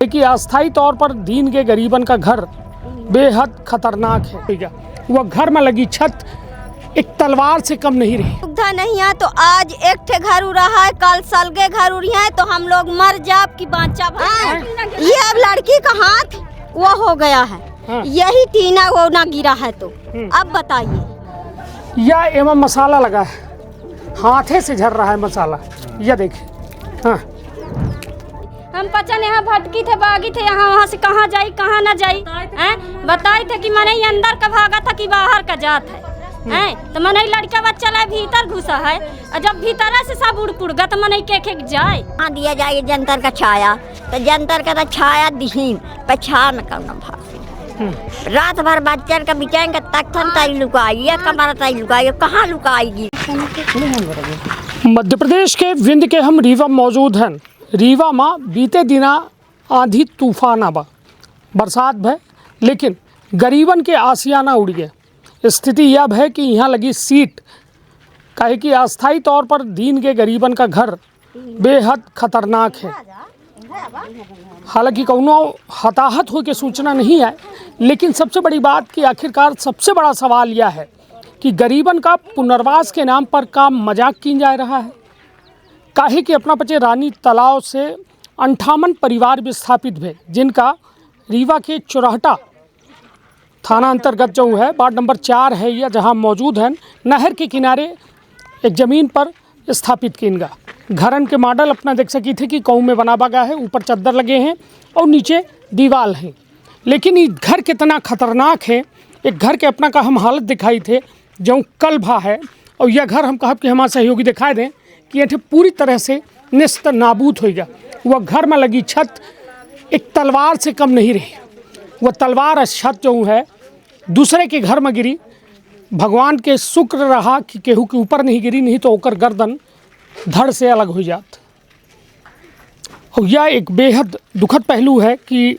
कि अस्थायी तौर पर दीन के गरीबन का घर बेहद खतरनाक है। ठीक है, वह घर में लगी छत एक तलवार से कम नहीं रही। सुविधा नहीं है तो आज एक ठे घर उड़ा है, कल सलगे घर उड़ी है तो हम लोग मर जाब की बांचा। ये अब लड़की का हाथ वो हो गया है। हाँ। यही टीना वो ना गिरा है तो अब बताइए। यह एवं मसाला लगा है, हाथे से झर रहा है मसाला। यह देखिए। हाँ, हम पचन यहाँ भटकी थे, बागी थे, यहाँ वहाँ से कहाँ जाई कहाँ ना जाई। बताई थे कि मने अंदर का भागा था कि बाहर का जात है। तो मने लड़का बच्चा ला भीतर घुसा है और जब भीतर से सब उड़ गा तो मने के जाए। हाँ दिया जाए जंतर का छाया तो जंतर का तो छाया दीन पछा में करना भाग रात भर बच्चन का बिचाएंगे तख्तन ताई लुकाई है, कमरा ताई लुकाई, कहाँ लुकाएगी। मध्य प्रदेश के विंध्य के हम रीवा मौजूद हैं। रीवा माँ बीते दिना आंधी तूफान आबा बरसात भय, लेकिन गरीबन के आसियाना उड़ गए। स्थिति यह है कि यहाँ लगी सीट काहे कि अस्थायी तौर पर दीन के गरीबन का घर बेहद खतरनाक है। हालांकि कौनो हताहत हो के सूचना नहीं है, लेकिन सबसे बड़ी बात कि आखिरकार सबसे बड़ा सवाल यह है कि गरीबन का पुनर्वास के नाम पर का मजाक किया जा रहा है। काहे कि अपना बचे रानी तालाब से 58 परिवार विस्थापित हुए, जिनका रीवा के चुराहटा थाना अंतर्गत जो है वार्ड नंबर 4 है या जहां मौजूद है, नहर के किनारे एक ज़मीन पर स्थापित किनगा घरन के मॉडल अपना देख सकी थे कि कऊ में बनावा गया है। ऊपर चद्दर लगे हैं और नीचे दीवार हैं, लेकिन ये घर कितना खतरनाक है। एक घर के अपना का हम हालत दिखाई थे जो कल भा है, और यह घर हम कहब कि हमारे सहयोगी दिखाई दें कि यह पूरी तरह से निस्त नाबूद हो गया। वह घर में लगी छत एक तलवार से कम नहीं रही। वह तलवार छत जो है दूसरे के घर में गिरी। भगवान के शुक्र रहा कि केहू के ऊपर नहीं गिरी, नहीं तो ओकर गर्दन धड़ से अलग हो जात। और यह एक बेहद दुखद पहलू है कि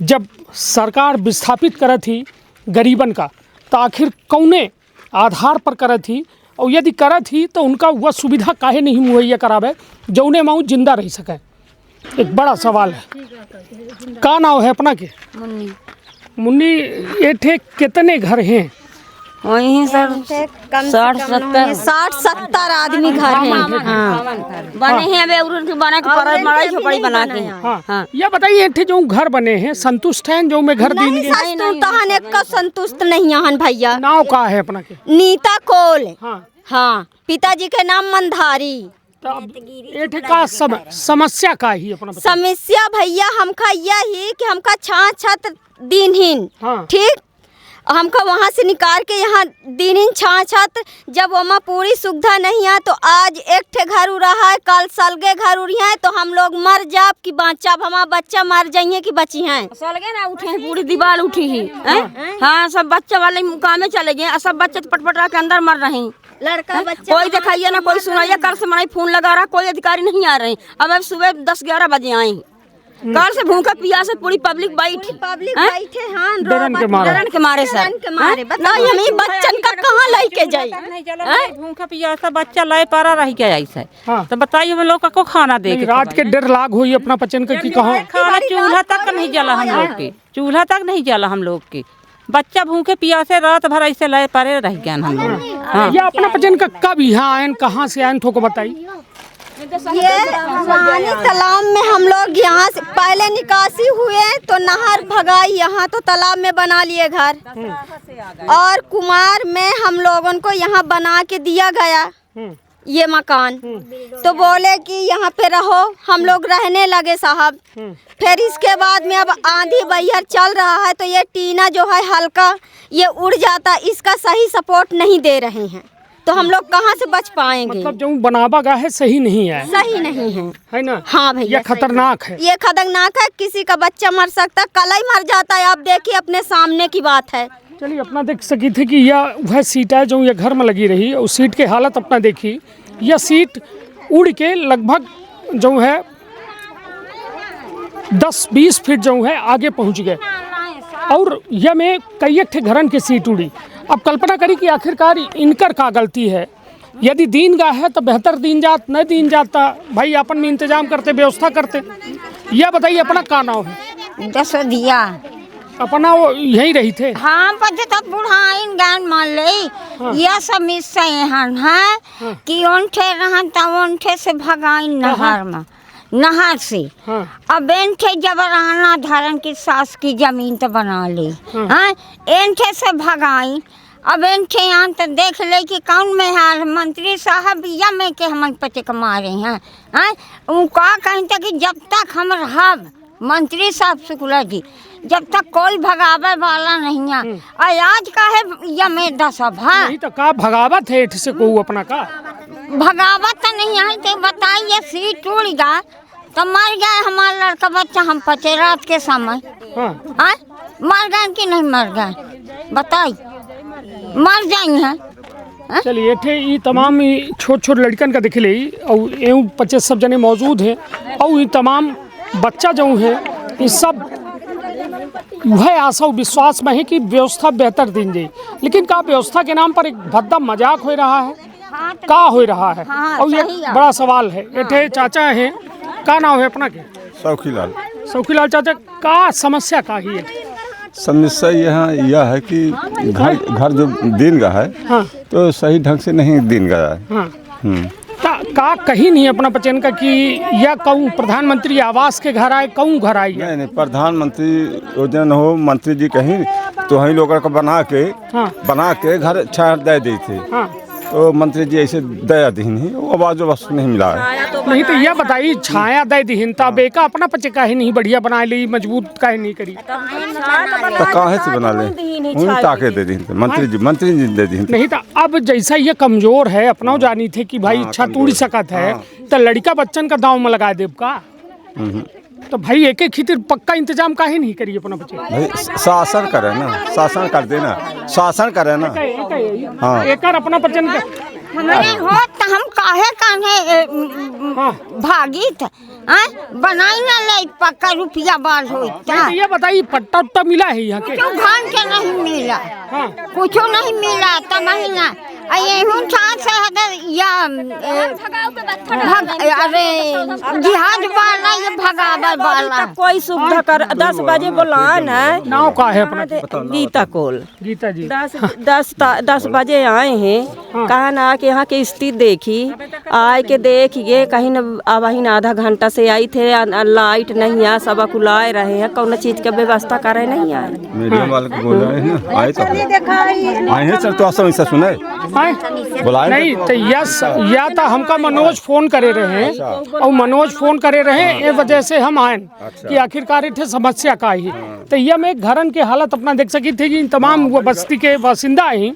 जब सरकार विस्थापित करत थी गरीबन का, तो आखिर कौने आधार पर करत थी, और यदि करत ही तो उनका वह सुविधा काहे नहीं मुहैया करावे जौने माऊ जिंदा रह सके। एक बड़ा सवाल है। का नाम है अपना के? मुन्नी। मुन्नी, ये ठे कितने घर हैं? वही सर 60-70 आदमी घर हैं। बने हैं अबे उरुन के बना के पर मड़ाई झोपड़ी बना के। हाँ, यह बताइए ये ठे जो घर बने हैं संतुष्ट हैं जो में घर दिन के? संतुष्ट का संतुष्ट नहीं हन भैया। नाव का है अपना के? नीता कोल। हाँ, हाँ, पिताजी के नाम मंधारी। ये ठे का समस्या का ही अपना बता? समस्या भैया हमका यही कि हमका छत दिनहीन। हाँ। ठीक, हमका वहाँ से निकाल के यहाँ दिनहीन छत, जब वहाँ पूरी सुविधा नहीं है तो आज एक ठे घर उड़ा है, कल सलगे घर उड़ी है तो हम लोग मर जाब की बाँचा, हमारा बच्चा मर जाइए कि बची हैं। सलगे ना उठे हैं, पूरी दीवार उठी ही। हाँ, सब बच्चा वाले मुकामे चले गए, सब बच्चे पटपटा के अंदर मर रहे हैं। लड़का बच्चा कोई दिखाइए ना, कोई सुनाइए, कर से मनाई फोन लगा रहा, कोई अधिकारी नहीं आ रहे। अब सुबह 10-11 बजे आए, कल से भूखा पियासे पूरी पब्लिक बैठी बैठे। हाँ, डरन के मारे सर। बताइए हम बच्चन का कहाँ लेके जाए? भूखा पियासा बच्चा लाए पारा रह के ऐसे। हाँ। तो बताइए हम लोग को खाना दे के रात के डर लाग हुई अपना पचन का कि कहाँ खाना चूल्हा तक नहीं जला हम लोग के, चूल्हा तक नहीं जला हम लोग के। बच्चा भूखे पियासे रात भर ऐसे लाए पारे रह गए हम लोग। हाँ। ये अपना पचन का कब यहाँ आयन, कहाँ से आयन ठोको बताई? ये रानी तालाब में हम लोग यहाँ से पहले निकासी हुए तो नहर भगाई, यहाँ तो तालाब में बना लिए घर, और कुमार में हम लोगों को यहाँ बना के दिया गया ये मकान। तो बोले कि यहाँ पे रहो, हम लोग रहने लगे साहब। फिर इसके बाद में अब आंधी बहियर चल रहा है तो ये टीना जो है हल्का ये उड़ जाता, इसका सही सपोर्ट नहीं दे रहे हैं, तो हम लोग कहाँ से बच पाएंगे? मतलब जो बनावा गया है सही नहीं है, सही नहीं है ना? हाँ भैया, ये खतरनाक है। ये खतरनाक है, किसी का बच्चा मर सकता है, कल ही मर जाता है। आप देखिए अपने सामने की बात है। चलिए अपना देख सकी थी कि यह वह सीट है जो ये घर में लगी रही, और सीट की हालत अपना देखी। यह सीट उड़ के लगभग जो है 10-20 फीट जो है आगे पहुंच गए, और यह में कई एक घरन की सीट उड़ी। अब कल्पना करी कि आखिरकार इनकर का गलती है। यदि दीन गा है तो बेहतर दीन जात, न दीन जाता भाई अपन में इंतजाम करते, व्यवस्था करते। यह बताइए अपना का नाम है? दसदिया अपना वो यहीं रही थे? हाँ पचे तो बुढ़ाइन गान मान ले यह समस्या यहाँ है कि उनठे रहन तब उनठे से भगाइन नहर में नहर से। अब इनठे जबराना धरन की सास की जमीन तो बना ली। हाँ इनठे से भगाइन। अब इनके यहाँ तो देख ले कि कौन में हाल मंत्री साहब या में के हम पचे कमारे हैं। हाँ उनका कहते कि जब तक हम रहब मंत्री साहब शुक्ला जी जब तक कोई भगावे वाला नहीं है। और आज का है या में दसब है नहीं तो का भगावत है से को अपना का भगावत तो नहीं है। तो बताइए सीट टूट गया तो मर गए हमारा लड़का बच्चा हम पचे रात के समय। हाँ मर गए कि नहीं मर गए बताइए मर जाई हैं। चलिए थे ये तमाम छोट छोट लड़कन का देख ले और एवं 25 सब जने मौजूद हैं और ये तमाम बच्चा जो है ये सब वह आशा विश्वास में है कि व्यवस्था बेहतर दिन जाए। लेकिन का व्यवस्था के नाम पर एक भद्दा मजाक हो रहा है का हो रहा है। और ये बड़ा सवाल है। ये चाचा हैं का नाम है अपना के? सौखीलाल। सौखीलाल चाचा का समस्या का ही है? समस्या यह है कि घर जो दिन का है तो सही ढंग से नहीं दिन गया है। का कहीं नहीं अपना पचन का कि या कहूँ प्रधानमंत्री आवास के घर आए कहूँ घर आई है? नहीं प्रधानमंत्री योजना हो मंत्री जी कहीं तो हम लोगों का बना के घर छाड़ दे दी थी। तो मंत्री जी ऐसे दया दीन ही आवाज वस्तु नहीं मिला है। नहीं तो यह बताइए छाया दे दीन तब बेका अपना पचे काहे नहीं बढ़िया बना ली मजबूत काहे नहीं करी? तो काहे से बना ले ताके दे दी मंत्री जी दे दी। नहीं तो अब जैसा ये कमजोर है अपना जानी थे कि भाई इच्छा टूट सकत है तो लड़का बच्चन का दाव में लगा देव का? तो भाई एक खितिर पक्का इंतजाम काहे नहीं करिए अपना बच्चे? भाई शासन करे ना शासन कर देना शासन करे ना। हाँ एक अपना बच्चन हमारे हो तो हम काहे भागी थे बनाई ना ले पक्का रुपया बाल हो। ये बताइए पट्टा उट्टा मिला है यहाँ के? धान के नहीं मिला कुछ नहीं मिला तो महीना अरे जिहाद वाला ये भगावर वाला कोई सुविधा कर 10 बजे बुलान है। नाव का है अपना? गीता कोल। गीता जी 10 बजे आए हैं। कहा ना कि यहाँ की स्थिति देखी आए के देखिए कहीं न अब ही आधा घंटा से आई थे लाइट नहीं है सब अकुलाए रहे हैं कौन चीज का व्यवस्था करे नहीं आए। मीडिया वाले को बोल रहे हैं आए हैं सर तो ऐसा सुने नहीं तो यस या तो हमका मनोज फोन करे रहे और मनोज फोन करे रहे ये वजह से हम आए कि आखिरकार थे समस्या का ही। तो यह में घरन के हालत अपना देख सकी थी कि तमाम वो बस्ती के बासिंदा ही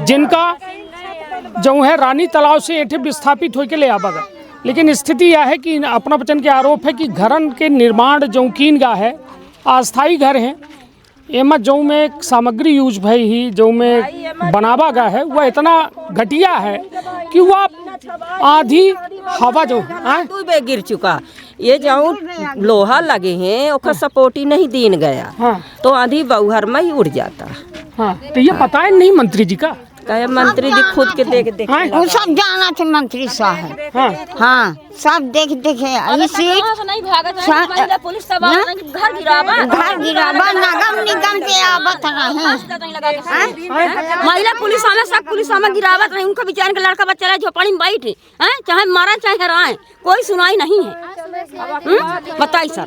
जिनका जो है रानी तालाब से एठे विस्थापित होके ले आवा। लेकिन स्थिति यह है कि अपना बच्चन के आरोप है कि घरन के निर्माण जो कीन गा है अस्थाई घर हैं एमा जो में सामग्री यूज भई ही जो में बनावा गया है वह इतना घटिया है कि वह आधी हवा जो गिर चुका ये जो लोहा लगे हैं उसका सपोर्टी नहीं दीन गया तो आधी बउहर में ही उड़ जाता। हाँ तो ये पता है नहीं मंत्री जी का कहे मंत्री जी खुद के देख वो सब जाना थे मंत्री साहब। हाँ सब देख देखे घर गिरावा नगम निगम के आवत रहे महिला पुलिस में सब पुलिस में गिरावत नहीं उनका बेचारे का लड़का बच्चा झोपड़ी में बैठे चाहे मारा चाहे हराए कोई सुनाई नहीं है। बताइए सर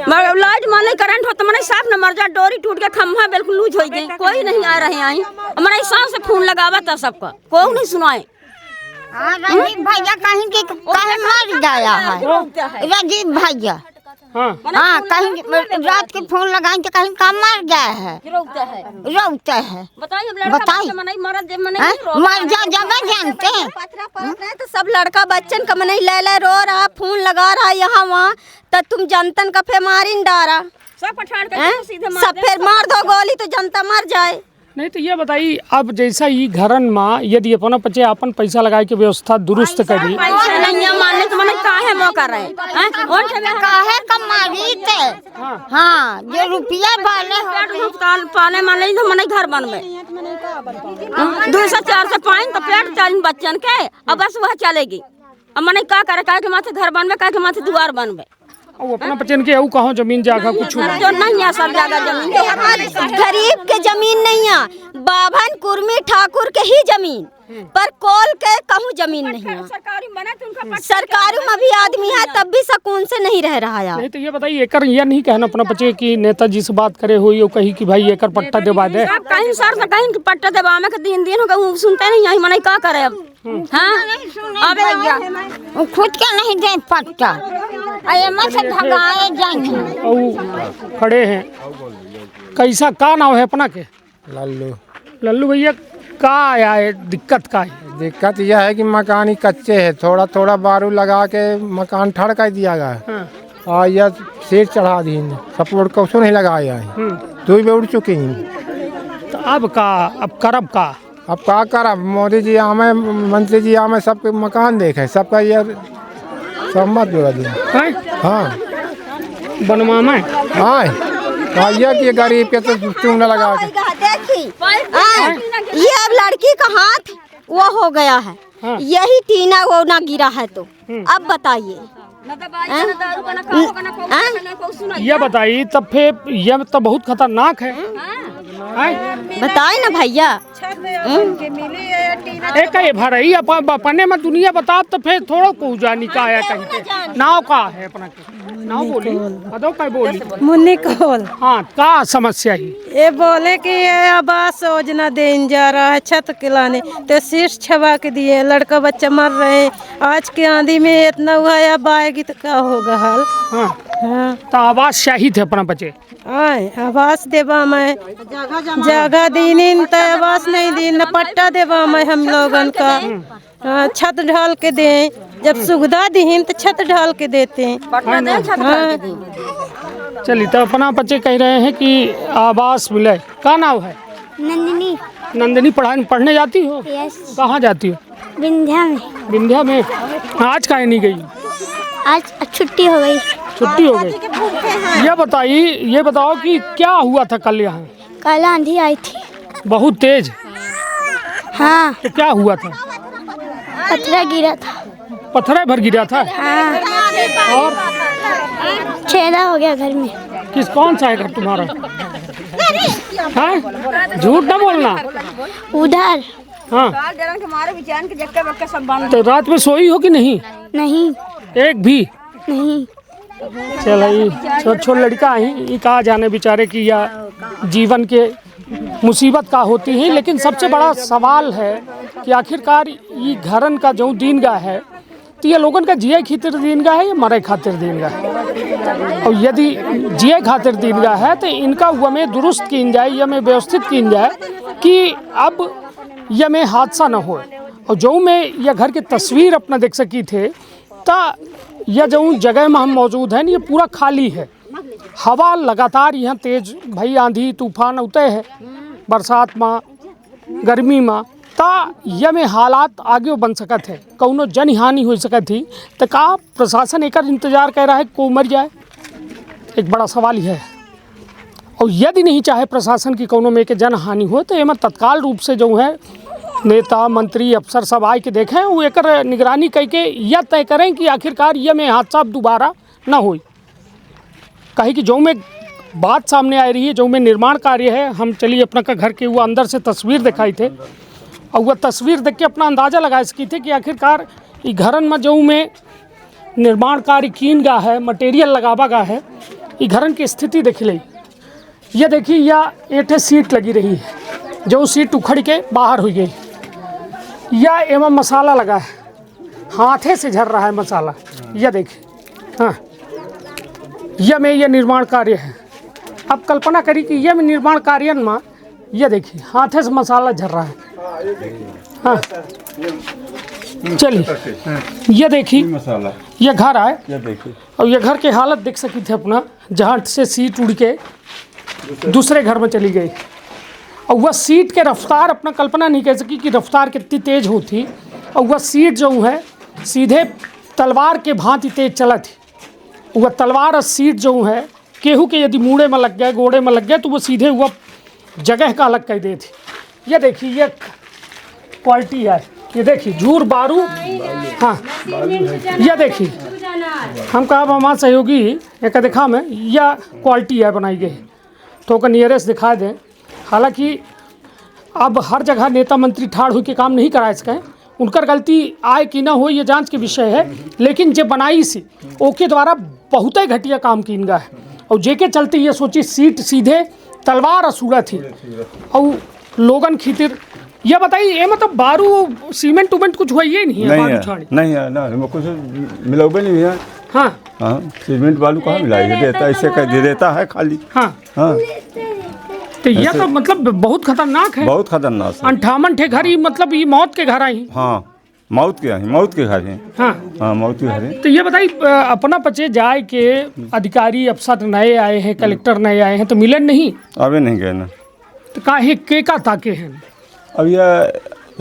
लाइट माने करंट हो तो मैंने साफ न मर जा डोरी टूट के खम्भा बिल्कुल लूज हो गई कोई नहीं आ रहे आई हमारा हिसाब से फोन लगावा था सबका कोई नहीं सुनाए। राजीव भैया कहीं के कहीं मर गया है राजीव भैया। हाँ कहीं रात के फोन लगाए तो कहीं का मर गया है रोता है बताइए मर जा जगह जानते हैं तो सब लड़का बच्चन का मन ले रो रहा फोन लगा रहा यहाँ वहाँ तो तुम जनतन का फिर मारिन डारा सब फिर मार दो गोली तो जनता मर जाए। नहीं तो ये बताइए अब जैसा ये घरन माँ यदि अपना बच्चे अपन पैसा लगाए के व्यवस्था दुरुस्त करी मानने तो मैंने काहे मौका रहे काहे कमाई थे। हाँ जो रुपया पाने मान तो मैंने घर बनवे 200-400 पाइन तो पेट चालीन बच्चन के अब बस वह चलेगी अब मैंने क्या करे काहे के माथे घर बनवे काहे के माथे द्वार बनवे वो अपना बचन के कहाँ जमीन जागा कुछ जो नहीं है सब जगह जमीन यहाँ गरीब के जमीन नहीं है, बाभन कुर्मी ठाकुर के ही जमीन, पर कोल के कहूँ जमीन नहीं है। सरकारी में भी आदमी है तब भी सुकून से नहीं रह रहा है। नहीं तो ये बताइए एकर यह नहीं कहना अपना बच्चे कि नेताजी से बात करे हुई कही कि भाई एकर पट्टा दिवा दे। कहीं सर से कहीं पट्टा देवा में दिन हो गए सुनते नहीं यही मने का करे अब। हाँ अब भैया खुद के नहीं दे पट्टा, से भगाए जाएंगे। और खड़े हैं कैसा का नाम है अपना के? लल्लू। लल्लू भैया का आया है, दिक्कत का है? दिक्कत यह है कि मकान ही कच्चे है, थोड़ा थोड़ा बारू लगा के मकान ठड़ कर दिया गया और यह सीट चढ़ा दी, सपोर्ट को नहीं लगाया है, दो भी उड़ चुकी हैं। तो अब करब का अब क्या करब? मोदी जी आमे, मंत्री जी आमे, सबके मकान देखे, सबका यह सम्मत जोड़ा दिया। हाँ बनवा में हाँ कि गरीब के तो चूना लगा के देखी ये अब लड़की का हाथ वो हो गया है, यही टीना वो ना गिरा है तो अब बताइए। ये बताइए तब फिर यह तो बहुत खतरनाक है। बताए ना भैया एक भरई अपने में दुनिया बता तो फिर थोड़ा को जानी का आया कहीं पे नाव का है अपना के नाव बोली अदो का बोली मुन्नी कौल। हाँ का समस्या ही ये बोले कि ये आवास योजना देने जा रहा है छत किलाने तो शीश छबा के दिए, लड़का बच्चा मर रहे हैं, आज के आंधी में इतना हुआ है, अब आएगी तो क्या होगा हाल। हाँ तो आवास चाहिए थे अपना बच्चे आवास देवा मैं जगह दीनी तो आवास नहीं दी न पट्टा देवा मैं हम लोगन का छत ढाल के दें, जब सुविधा दीन तो छत ढाल के देते हैं। चलिए तो अपना बच्चे कह रहे हैं कि आवास मिले। का नाम है? नंदिनी। नंदिनी पढ़ने जाती हो? यस। कहाँ जाती हो? विंध्या में। विंध्या में। आज काहे नहीं गई? आज छुट्टी हो गई। छुट्टी हो गई। ये बताओ कि क्या हुआ था कल यहाँ? कल आंधी आई थी बहुत तेज। हाँ। तो क्या हुआ था? पत्थर गिरा था। पत्थर भर गिरा था? हाँ। और छेदा हो गया घर में। कौन सा है घर तुम्हारा? हाँ झूठ ना बोलना। उधर। हाँ तो रात में सोई हो कि नहीं? नहीं। एक भी नहीं। चल छोट लड़का ही कहा जाने बेचारे की या जीवन के मुसीबत का होती है, लेकिन सबसे बड़ा सवाल है कि आखिरकार ये घरन का जो दीनगा है तो ये लोगन का जिये खातिर दीनगा है या मरे खातिर दीनगा है। और यदि जिये खातिर दीनगा है तो इनका हुआ में दुरुस्त की जाए या में व्यवस्थित की जाए कि अब यह में हादसा न हो। और जो में यह घर की तस्वीर अपना देख सकी थे तो यह जो जगह में हम मौजूद हैं ये पूरा खाली है। हवा लगातार यहाँ तेज भाई आंधी तूफान उते है बरसात में गर्मी में ता यह में हालात आगे बन सकत है, कौनो जन हानि हो सकत थी तो का प्रशासन एक इंतजार कर रहा है को मर जाए? एक बड़ा सवाल यह है। और यदि नहीं चाहे प्रशासन की कौनो में के जन हानि हो तो एम तत्काल रूप से जो है नेता मंत्री अफसर सब आए के देखें वो एक निगरानी करके यह तय करें कि आखिरकार यह में हादसा दोबारा न हो। कहे कि जो में बात सामने आ रही है, जो में निर्माण कार्य है, हम चलिए अपना का घर के वो अंदर से तस्वीर दिखाई थे और वह तस्वीर देख के अपना अंदाज़ा लगा सकी थे कि आखिरकार ये घरन में जो में निर्माण कार्य कीन गा है, मटेरियल लगावा गा है, ये घरन की स्थिति देख ली। यह देखिए यह एठे सीट लगी रही है, जो सीट उखड़ के बाहर हुई गई। यह एवं मसाला लगा है, हाथे से झर रहा है मसाला। यह देखिए हाँ यह में यह निर्माण कार्य है। अब कल्पना करी कि यह निर्माण कार्य में यह देखिए हाथे से मसाला झर रहा है। हाँ चलिए यह देखिए मसाला यह घर आए ये देखिए और यह घर की हालत देख सकी थे अपना, जहाँ से सीट उड़ के दूसरे घर में चली गई। और वह सीट के रफ्तार अपना कल्पना नहीं कर सकी कि रफ्तार कितनी तेज होती। और वह सीट जो है सीधे तलवार के भांति तेज चला थी। वह तलवार और सीट जो है केहू के यदि मूड़े में लग गए गोड़े में लग गए तो वो सीधे वह जगह का अलग कर दे थी। यह देखिए यह क्वालिटी है ये देखिए झूर बारू, हाँ ये देखिए हम कहा हमारे सहयोगी एक दिखा में यह क्वालिटी है बनाई गई तो का नियरेस्ट दिखा दें। हालांकि अब हर जगह नेता मंत्री ठाड़ होकर काम नहीं करा सकें, उनकर गलती आए कि ना हो ये जांच के विषय है, लेकिन जे बनाई सी ओके द्वारा बहुत ही घटिया काम की इनका है और जेके चलते ये सोची सीट सीधे तलवार असूरा थी और लोगन खीतिर। यह बताइए ये मतलब बारू सीमेंट उमेंट कुछ हुआ ये नहीं है? नहीं है ना, कुछ मिलोगे नहीं है। हाँ हाँ, सीमेंट बालू कहाँ मिलाएगा, देता ऐसे कर दे देता है खाली। हाँ हाँ, तो यह तो मतलब बहुत खतरनाक है। बहुत खतरनाक है। 58 ठे घर ही मतलब ये मौत के घर आई। हाँ, मौत के घर हैं। हाँ हाँ, मौत के घर हैं। तो ये बताइए अपना पचे जाए के अधिकारी अफसर नए आए हैं, कलेक्टर नए आए हैं तो मिलन नहीं? अबे नहीं गए ना। तो काहे के का ताके हैं? अब यह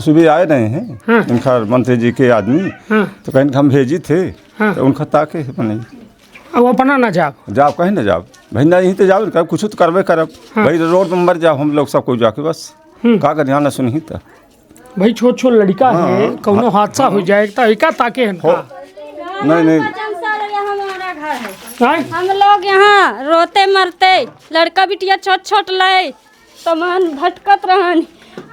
सुबह आए रहे हैं। हाँ। इनका मंत्री जी के आदमी। हाँ। तो कहीं हम भेजी थे। हाँ। तो उनका ताके है बने। अब अपना ना जाब कहीं ना जाब भाई, ना यहीं तो जाओ कर कुछ तो करबे करब। हाँ। भाई रोड पर मर जाओ हम लोग सबको जाके बस का कर ध्यान ना सुनी था भाई छोट छोट लड़का है, कौनो हादसा हो जाए तो एका ताके हैं का? नहीं हमारा घर है, हैं? हम लोग यहाँ रोते मरते लड़का बिटिया छोट छोट लाए सामान भटकत रहन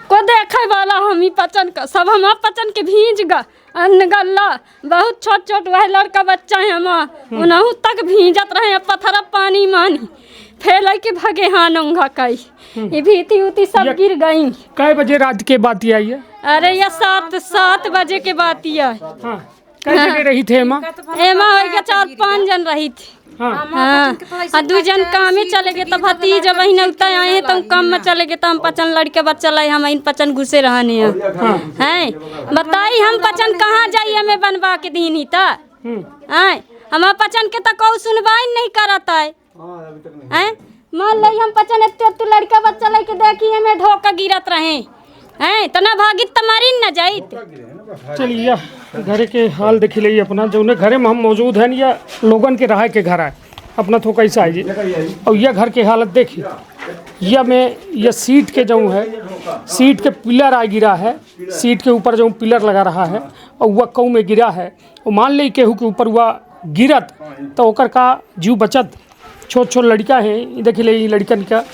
को देखे वाला हम ही पचन का सब हम पचन के भीज गा अन्न गल्ला बहुत छोट छोट वह लड़का बच्चा है हम उनहु तक भीजत रहे पत्थर पानी मानी फैल के भगे हाँ नंगा कई ये भीती उती सब गिर गई। कै बजे रात के बात ये आई है? अरे ये 7 बजे के बात ये है। हाँ कै जगह रही थे एमा? एमा हो गया 4-5 जन रही थी। हाँ हाँ 2 जन काम में चले गए तो भतीजा बहन उतना आए हैं तो काम में चले गए तो हम पचन लड़के बच्चा लाई हम इन पचन घुसे रहने हैं। बताई हम पचन कहाँ जाइए हमें बनवा के दीनी था हैं हम पचन के तो कोई सुनवाई नहीं करता है। मान ली हम पचन एते लड़का बच्चा लेके देखी हमें ढोका गिरत रहे हैं तो ना भागित तुम्हारी न जाइत। चलिए घर के हाल देख लीजिए अपना जो घरे में हम मौजूद हैं या लोगन के रहा के घर आए अपना तो कैसा आइए और यह घर की हालत देखिए। यह सीट के जो है सीट के पिलर आ गिरा है, सीट के ऊपर जो पिलर लगा रहा है और वह कऊ में गिरा है और मान ली केहू के ऊपर वह गिरत तो ओकर का जीव बचत। छोट छोट लड़का है देख ले लड़कन का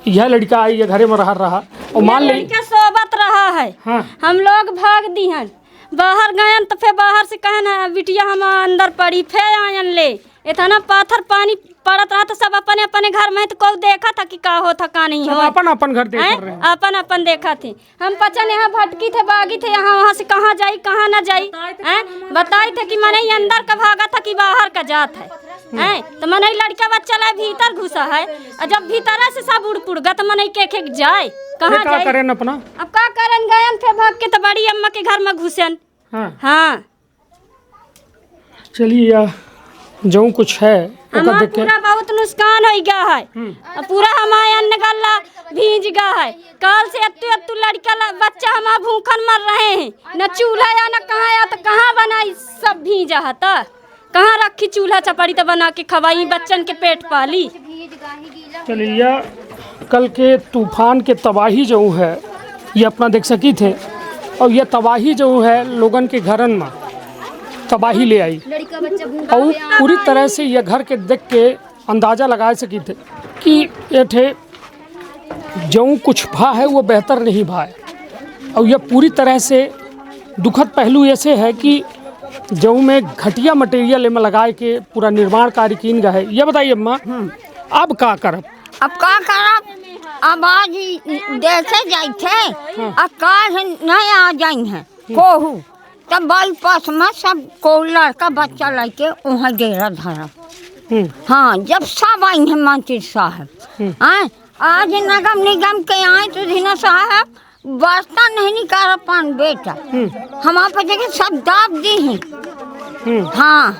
यह लड़का आई घरे में रहा और मान ली सोबत रहा है। हाँ। हम लोग भाग दिहन बाहर गए तो फिर बाहर से कहन बिटिया हम अंदर पड़ी फिर आयन ले इतना पाथर पानी पड़त रहा तो सब अपने अपने घर में तो कोई देखा था कि का हो था का नहीं हो अपन घर देख रहे हैं। अपन देखा थे हम पचन यहाँ भटकी थे बागी थे यहाँ वहाँ से कहाँ जाई कहाँ ना जाई बताई थे कि मने अंदर का भागा था कि बाहर का जात है तो मने लड़का बच्चा ला भीतर घुसा है और जब भीतर से सब उड़ पुड़ गा तो मने के जाए कहाँ जाए करें अपना अब का करन गए फिर भाग के तो बड़ी अम्मा के घर में घुसन। हाँ चलिए जो कुछ है हमारा पूरा बहुत नुकसान हो गया है पूरा हमारे अन्न गल्ला भीज गया है। कल से अत्तु लड़का बच्चा हमारा भूखन मर रहे हैं न चूल्हा या न कहाँ या तो कहाँ बनाई सब भीजा है तो कहाँ रखी चूल्हा चपाड़ी तो बना के खवाई बच्चन के पेट पाली। चलिए कल के तूफान के तबाही जो है ये अपना देख सकी थे और यह तबाही जो है लोगन के घरन में तबाही ले आई और पूरी तरह से यह घर के देख के अंदाज़ा लगा सकी थे कि ये थे जो कुछ भा है वो बेहतर नहीं भा है और यह पूरी तरह से दुखद पहलू ऐसे है कि जो में घटिया मटेरियल में लगाए के पूरा निर्माण कार्य कीन गया है। ये बताइए अम्मा अब का करब? अब का करब? अब आज देखे जाए थे आकाश नहीं आ जाई है कोहू तब बल पास में सब को लड़का बच्चा लेके वहाँ डेरा धरा। हाँ जब सब आई हैं मंत्री साहब आज नगम निगम के आए तो धीना साहब वास्ता नहीं निकाल पान बेटा हमारे पचे के सब दाब दी हैं। हाँ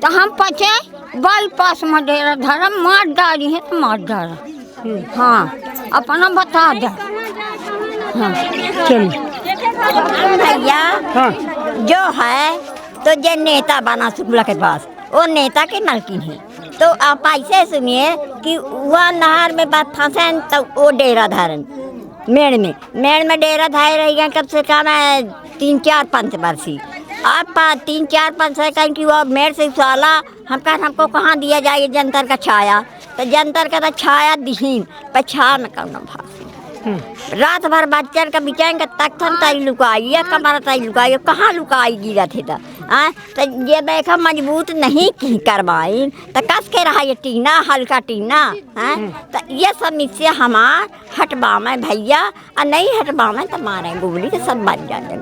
तो हम पचे बल पास में डेरा धरा मार डाली है तो मार डाला। हाँ अपना बता दे। हाँ भैया जो है तो जो नेता बना शुक्ला के पास वो नेता के मालकिन है तो आप ऐसे सुनिए कि वह नहर में बात फंसे तो वो डेरा धारन मेड़ में डेरा धारे रहेगा कम से कम 3-4 पंचवर्षीय। अब 3-4 पंच कहीं कि वो मेरे से साला हमको कहाँ दिया जाए जंतर का छाया, तो जंतर का तो छाया दीहीन पछा में करना भाषी रात भर बच्चन का बिचाएंगे तख्तन तई लुकाई है कमर तई लुकाई, कहाँ लुकाई गिरा थे तो ये देखा मजबूत नहीं की करवाई तो कस के रहा ये टीना हल्का टीना है। तो ये समस्या हमार हटवा में भैया और नहीं हटवा में तो मारे गुगली के सब बन जाते।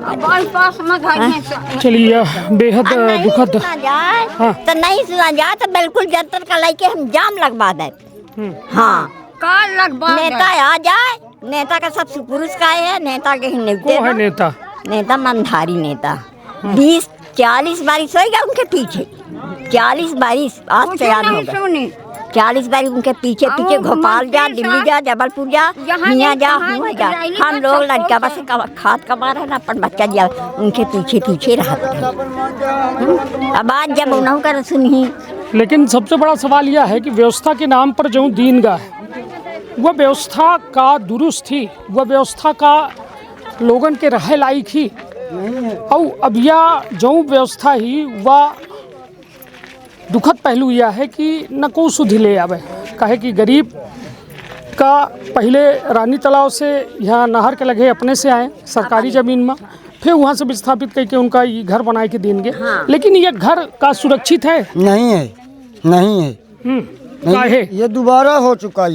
चलिए बेहद दुखद जाए तो नहीं सुना जाए तो बिल्कुल जंतर का लेके हम जाम लगवा देते। हाँ नेता आ जाए, नेता का सब सुपुरुष का है, नेता के है नेता नेता मनधारी नेता 20-40 बारिश होएगा उनके पीछे 40 बारिश आज तैयार होगा 40 बारिश उनके पीछे पीछे भोपाल जा दिल्ली जा जबलपुर जा यहाँ जा हुआ जा हम लोग लड़का बस खाद कमा रहे ना अपन बच्चा जा उनके पीछे पीछे रहते अब आज जब उन्होंने कर सुनी। लेकिन सबसे बड़ा सवाल यह है कि व्यवस्था के नाम पर जो दीनगा है वह व्यवस्था का दुरुस्त थी, वह व्यवस्था का लोगन के रहे लायक ही और अब यह जो व्यवस्था ही वह दुखद पहलू यह है कि न को सुधि ले आवे कहे कि गरीब का पहले रानी तालाब से यहाँ नहर के लगे अपने से आए सरकारी ज़मीन में, फिर वहाँ से विस्थापित करके उनका ये घर बनाए के देंगे। लेकिन ये घर का सुरक्षित है नहीं है, नहीं है काहे ये दोबारा हो चुका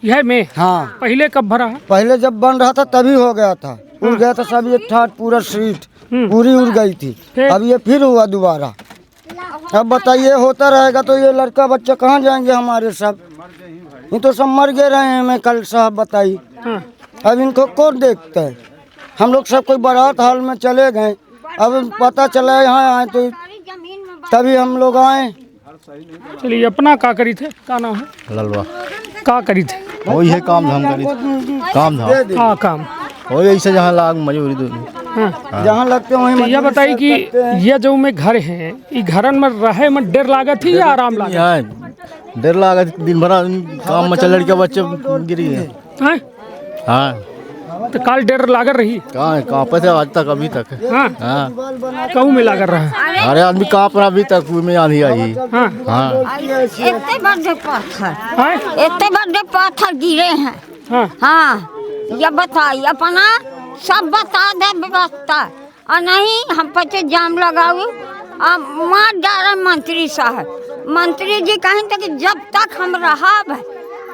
यह में। हाँ पहले कब भरा है? पहले जब बन रहा था तभी हो गया था, उड़ गया था सब ये ठाट पूरा सीट पूरी उड़ गई थी। अब ये फिर हुआ दोबारा। अब बताइए होता रहेगा तो ये लड़का बच्चा कहाँ जाएंगे हमारे सब, ये तो सब मर गए रहे हैं। मैं कल साहब बताई अब इनको कौन देखता है। हम लोग सब कोई बारात हाल में चले गए, अब पता चला यहाँ आए तो तभी हम लोग आए। चलिए अपना का करी थे, का नाम है? ललवा का करी थे? वही है काम धाम करी काम धाम हाँ काम वही ऐसे जहाँ लाग मजूरी जहाँ लगते वहीं। तो यह बताइए कि ये जो में घर हैं ये घरन में रहे में डर लागत थी या आराम लागत? डर लागत दिन भर काम में चल लड़के बच्चे गिरी है। हाँ तो काल डर लागत रही कहाँ पे थे आज तक अभी तक। हाँ कहूँ में लागत रहा है। अरे आदमी कहाँ पर अभी तक में आंधी आई। हाँ हाँ इतने बड़े पत्थर गिरे हैं। हाँ ये बताइए अपना सब बता दे व्यवस्था और नहीं हम पचे जाम लगाओ मार डाले मंत्री साहब। मंत्री जी कहें तक जब तक हम रहा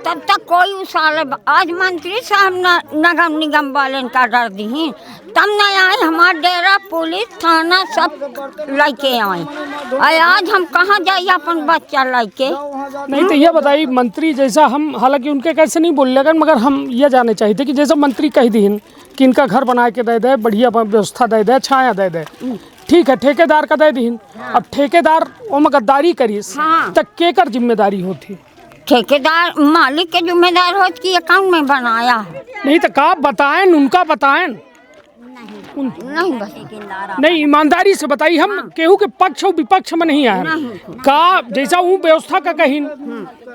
तब तक कोई उसाले आज मंत्री साहब नगर निगम वाले का डर दी तब न आए हमारे डेरा पुलिस थाना सब लेके आए और आज हम कहाँ जाइए अपन बच्चा लेके। नहीं तो यह बताइए मंत्री जैसा हम हालांकि उनके कैसे नहीं बोल लेकिन मगर हम ये जानना चाहिए थे कि जैसा मंत्री कह दी कि इनका घर बना के दे दे, बढ़िया व्यवस्था दे दे, छाया दे दे, ठीक है ठेकेदार का दे दी। अब ठेकेदार वो गद्दारी करीस तक के कर जिम्मेदारी होती? ठेकेदार मालिक के जिम्मेदार हो कि अकाउंट में बनाया है। नहीं तो का बताएं उनका बताएं नहीं ईमानदारी से बताइए। हम केहू के पक्ष और विपक्ष में नहीं आए का जैसा वो व्यवस्था का कहीं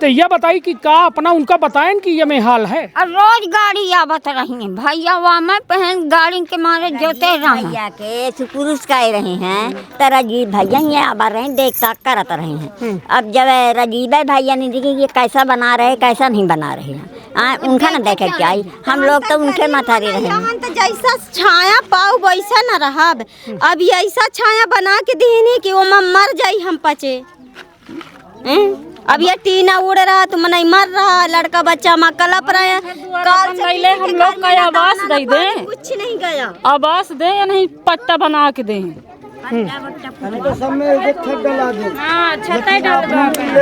तो यह बताइए कि का अपना उनका बताएं कि ये में हाल है। रोज गाड़ी आवत रही है भैया वहाँ में पहन गाड़ी के मारे जोते भैया के सुपुरुष का रहे हैं तो राजीव भैया ये आवा रहे देख ताक करत रहे हैं। अब जब राजीव भैया ने देखी ये कैसा बना रहे कैसा नहीं बना रहे हैं उनका न देखे क्या हम लोग तो उनके मथारी रहे हैं। तो जैसा छाया पाओ वैसा न रहा। अब ऐसा छाया बना के देने कि वो मर जाई हम पचे। अब ये टीना उड़ रहा तो मन मर रहा लड़का बच्चा माँ कलप रहे हैं। हम लोग का आवास दे दे कुछ नहीं गया आवास दे या नहीं पट्टा बना के दे।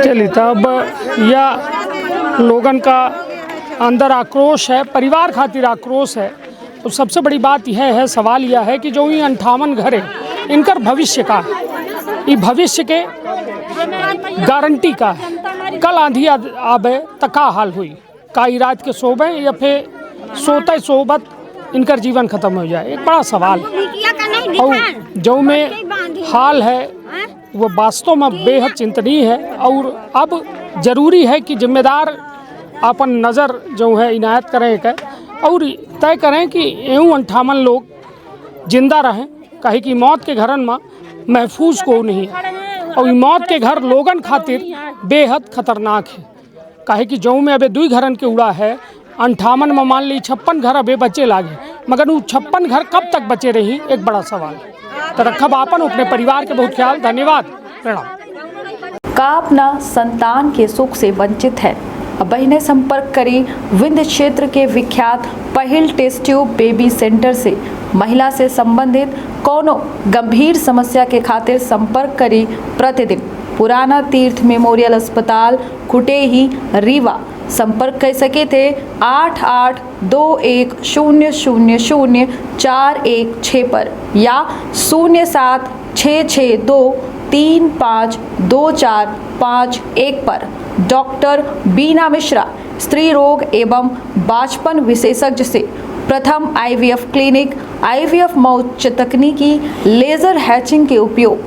चलिए तब यह लोगन का अंदर आक्रोश है, परिवार खातिर आक्रोश है। तो सबसे बड़ी बात यह है, सवाल यह है कि जो ये 58 घर है इनकर भविष्य का ये भविष्य के गारंटी का है। कल आंधी आवे तो का हाल हुई, का रात के सोबे या फिर सोते सोबत इनकर जीवन खत्म हो जाए, एक बड़ा सवाल है। और जो में हाल है वो वास्तव में बेहद चिंतनीय है। और अब जरूरी है कि जिम्मेदार अपन नज़र जो है इनायत करें और तय करें कि यूँ 58 लोग जिंदा रहें कहे कि मौत के घरन में महफूज को नहीं है और मौत के घर लोगन खातिर बेहद खतरनाक है। कहे कि जऊ में अबे 2 घरन के उड़ा है 58 में मान ली 56 घर अबे बचे लागे, मगर वो 56 घर कब तक बचे रही एक बड़ा सवाल। तो रखब आपन अपने परिवार के बहुत ख्याल। धन्यवाद, प्रणाम। का अपना संतान के सुख से वंचित है, अब बहिने संपर्क करी विंध्य क्षेत्र के विख्यात पहिल टेस्ट ट्यूब बेबी सेंटर से। महिला से संबंधित कोनो गंभीर समस्या के खातिर संपर्क करी प्रतिदिन पुराना तीर्थ मेमोरियल अस्पताल कुटेही रीवा। संपर्क कर सके थे 8821000416 पर या 0766235245 पर। डॉक्टर बीना मिश्रा स्त्री रोग एवं बांझपन विशेषज्ञ से प्रथम IVF क्लिनिक, IVF में उच्च तकनीकी लेजर हैचिंग के उपयोग